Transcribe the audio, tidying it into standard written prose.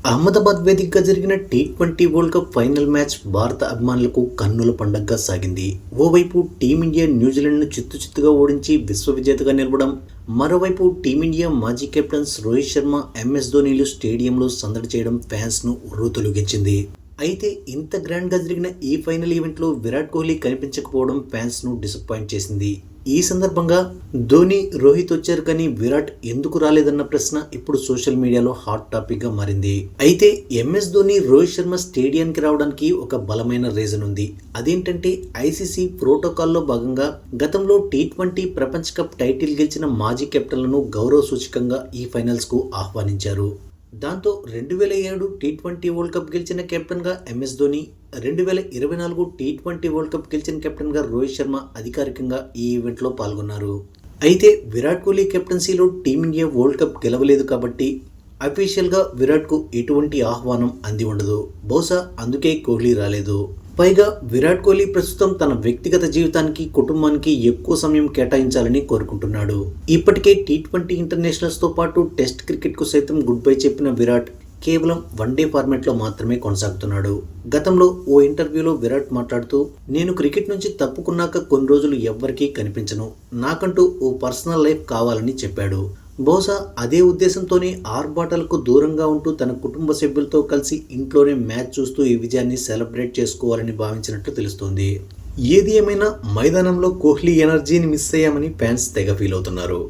అహ్మదాబాద్ వేదికగా జరిగిన T20 world cup final match భారత అభిమానులకు కన్నుల పండగగా సాగింది. ఓవైపు టీమిండియా న్యూజిలాండ్ను చిత్తుగా ఓడించి విశ్వ విజేతగా నిలవడం, మరోవైపు టీమిండియా మాజీ కెప్టెన్స్ రోహిత్ శర్మ, ఎంఎస్ ధోనీలు స్టేడియంలో సందడి చేయడం ఫ్యాన్స్ను ఉర్రూతలూగించింది. అయితే ఇంత గ్రాండ్గా జరిగిన ఈ ఫైనల్ ఈవెంట్లో విరాట్ కోహ్లీ కనిపించకపోవడం ఫ్యాన్స్ను డిసప్పాయింట్ చేసింది. ఈ సందర్భంగా ధోని, రోహిత్ వచ్చారు కానీ విరాట్ ఎందుకు రాలేదన్న ప్రశ్న ఇప్పుడు సోషల్ మీడియాలో హాట్ టాపిక్గా మారింది. అయితే ఎంఎస్ ధోని, రోహిత్ శర్మ స్టేడియానికి రావడానికి ఒక బలమైన రీజన్ ఉంది. అదేంటంటే ఐసీసీ ప్రోటోకాల్లో భాగంగా గతంలో టీ20 ప్రపంచ కప్ టైటిల్ గెలిచిన మాజీ కెప్టెన్లను గౌరవ సూచకంగా ఈ ఫైనల్స్కు ఆహ్వానించారు. దాంతో 2007 టీ20 వరల్డ్ కప్ గెలిచిన కెప్టెన్గా ఎంఎస్ ధోని, 2024 టీ20 వరల్డ్ కప్ గెలిచిన కెప్టెన్గా రోహిత్ శర్మ అధికారికంగా ఈ ఈవెంట్లో పాల్గొన్నారు. అయితే విరాట్ కోహ్లీ కెప్టెన్సీలో టీమిండియా వరల్డ్ కప్ గెలవలేదు కాబట్టి అఫీషియల్గా విరాట్కు ఎటువంటి ఆహ్వానం అంది ఉండదు. బహుశా అందుకే కోహ్లీ రాలేదు. పైగా విరాట్ కోహ్లీ ప్రస్తుతం తన వ్యక్తిగత జీవితానికి, కుటుంబానికి ఎక్కువ సమయం కేటాయించాలని కోరుకుంటున్నాడు. ఇప్పటికే టీ20 ఇంటర్నేషనల్స్తో పాటు టెస్ట్ క్రికెట్కు సైతం గుడ్ బై చెప్పిన విరాట్ కేవలం వన్డే ఫార్మాట్లో మాత్రమే కొనసాగుతున్నాడు. గతంలో ఓ ఇంటర్వ్యూలో విరాట్ మాట్లాడుతూ, నేను క్రికెట్ నుంచి తప్పుకున్నాక కొన్ని రోజులు ఎవ్వరికీ కనిపించను, నాకంటూ ఓ పర్సనల్ లైఫ్ కావాలని చెప్పాడు. బహుశా అదే ఉద్దేశంతోనే ఆర్భాటాలకు దూరంగా ఉంటూ తన కుటుంబ సభ్యులతో కలిసి ఇంట్లోనే మ్యాచ్ చూస్తూ ఈ విజయాన్ని సెలబ్రేట్ చేసుకోవాలని భావించినట్లు తెలుస్తోంది. ఏది ఏమైనా మైదానంలో కోహ్లీ ఎనర్జీని మిస్ అయ్యామని ఫ్యాన్స్ తెగ ఫీల్ అవుతున్నారు.